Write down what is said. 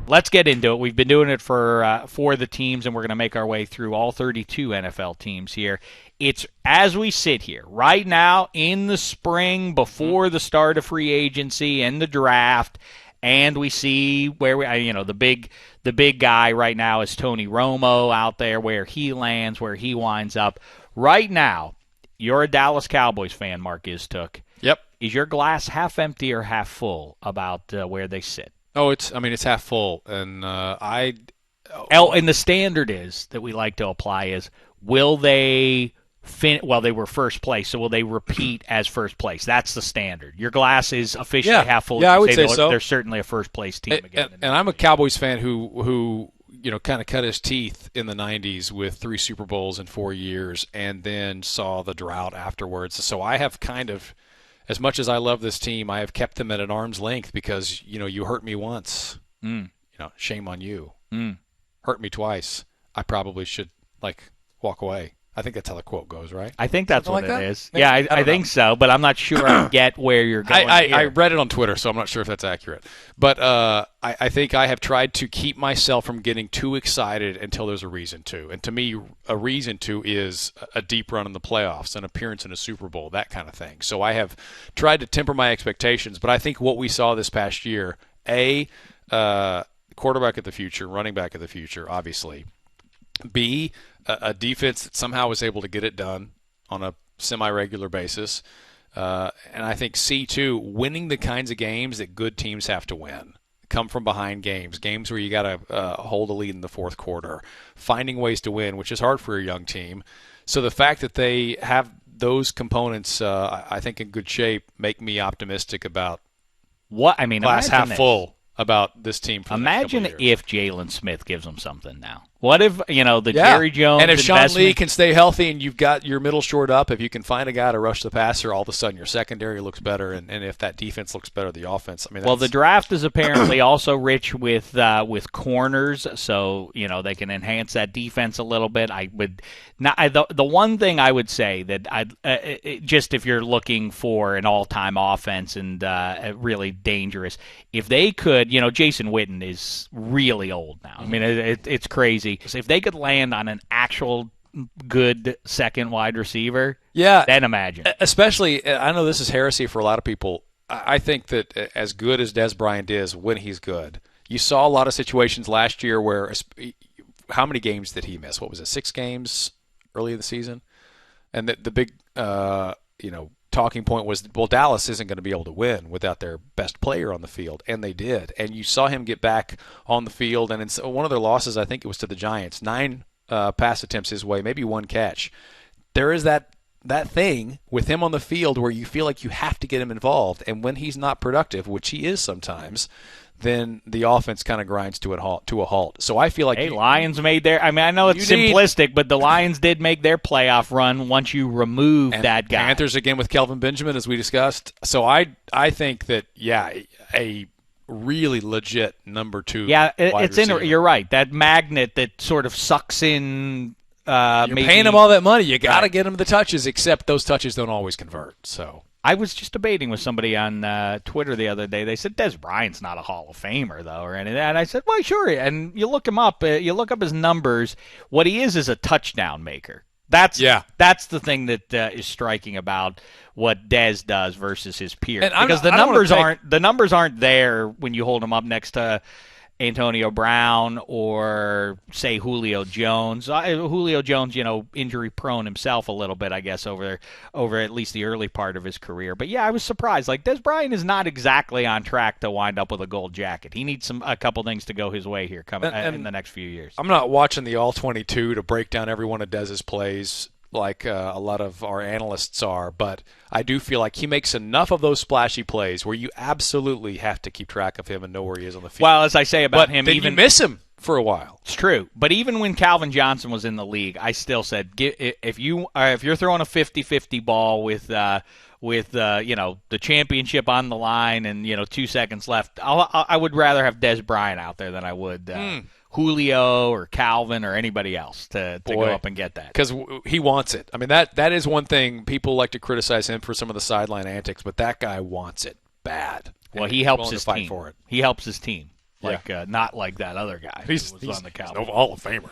let's get into it. We've been doing it for the teams, and we're going to make our way through all 32 NFL teams here. It's as we sit here right now in the spring before the start of free agency and the draft, and we see where the big guy right now is Tony Romo out there, where he lands, where he winds up. Right now, you're a Dallas Cowboys fan, Marc Istook. Yep. Is your glass half empty or half full about where they sit? Oh, it's half full, and and the standard is that we like to apply is, will they they were first place, so will they repeat as first place? That's the standard. Your glass is officially half full. Yeah, I would say so. They're certainly a first place team again. And I'm a Cowboys fan who kind of cut his teeth in the 90s with 3 Super Bowls in 4 years, and then saw the drought afterwards. So I have kind of, as much as I love this team, I have kept them at an arm's length because, you hurt me once. Shame on you. Hurt me twice. I probably should, walk away. I think that's how the quote goes, right? I think that's what it is. Yeah, I think so, but I'm not sure I get where you're going. I read it on Twitter, so I'm not sure if that's accurate. But I think I have tried to keep myself from getting too excited until there's a reason to. And to me, a reason to is a deep run in the playoffs, an appearance in a Super Bowl, that kind of thing. So I have tried to temper my expectations, but I think what we saw this past year, quarterback of the future, running back of the future, obviously. B, a defense that somehow was able to get it done on a semi-regular basis. And I think C, too, winning the kinds of games that good teams have to win. Come from behind games where you got to hold a lead in the fourth quarter, finding ways to win, which is hard for a young team. So the fact that they have those components, I think, in good shape, make me optimistic about glass half full about this team. Imagine if Jalen Smith gives them something now. What if, Jerry Jones and if Sean Lee can stay healthy and you've got your middle shored up, if you can find a guy to rush the passer, all of a sudden your secondary looks better, and if that defense looks better, the offense. The draft is apparently also rich with corners, so they can enhance that defense a little bit. The one thing I would say that just if you're looking for an all-time offense and really dangerous, if they could, Jason Witten is really old now. It's crazy. If they could land on an actual good second wide receiver, then imagine. Especially, I know this is heresy for a lot of people. I think that as good as Des Bryant is when he's good, you saw a lot of situations last year where, how many games did he miss? What was it, 6 games early in the season? And the big, talking point was, Dallas isn't going to be able to win without their best player on the field, and they did. And you saw him get back on the field, and in one of their losses, I think it was to the Giants, 9 pass attempts his way, maybe 1 catch. There is that thing with him on the field where you feel like you have to get him involved, and when he's not productive, which he is sometimes, then the offense kind of grinds to a halt. So I feel like Lions made their. I know it's simplistic, but the Lions did make their playoff run once you remove that guy. Panthers again with Kelvin Benjamin, as we discussed. So I think that a really legit number 2. Yeah, it's in. You're right. That magnet that sort of sucks in. You're paying him all that money. You got to get him the touches, except those touches don't always convert. So. I was just debating with somebody on Twitter the other day. They said Des Bryant's not a Hall of Famer, though, or anything. And I said, well, sure. And you look him up. You look up his numbers. What he is a touchdown maker. That's the thing that is striking about what Des does versus his peers. Because the numbers aren't there when you hold him up next to Antonio Brown or, say, Julio Jones. Julio Jones, injury-prone himself a little bit, I guess, over at least the early part of his career. But, I was surprised. Des Bryant is not exactly on track to wind up with a gold jacket. He needs a couple things to go his way here in the next few years. I'm not watching the All-22 to break down every one of Dez's plays like a lot of our analysts are, but I do feel like he makes enough of those splashy plays where you absolutely have to keep track of him and know where he is on the field. Well, as I say about him, you miss him for a while. It's true, but even when Calvin Johnson was in the league, I still said if you're throwing a 50-50 ball with the championship on the line and 2 seconds left, I would rather have Des Bryant out there than I would Julio or Calvin or anybody else to go up and get that. Because he wants it. That is one thing. People like to criticize him for some of the sideline antics, but that guy wants it bad. Well, he helps his team. For it. He helps his team. Like not like that other guy who was on the Cowboys. no Hall of Famer.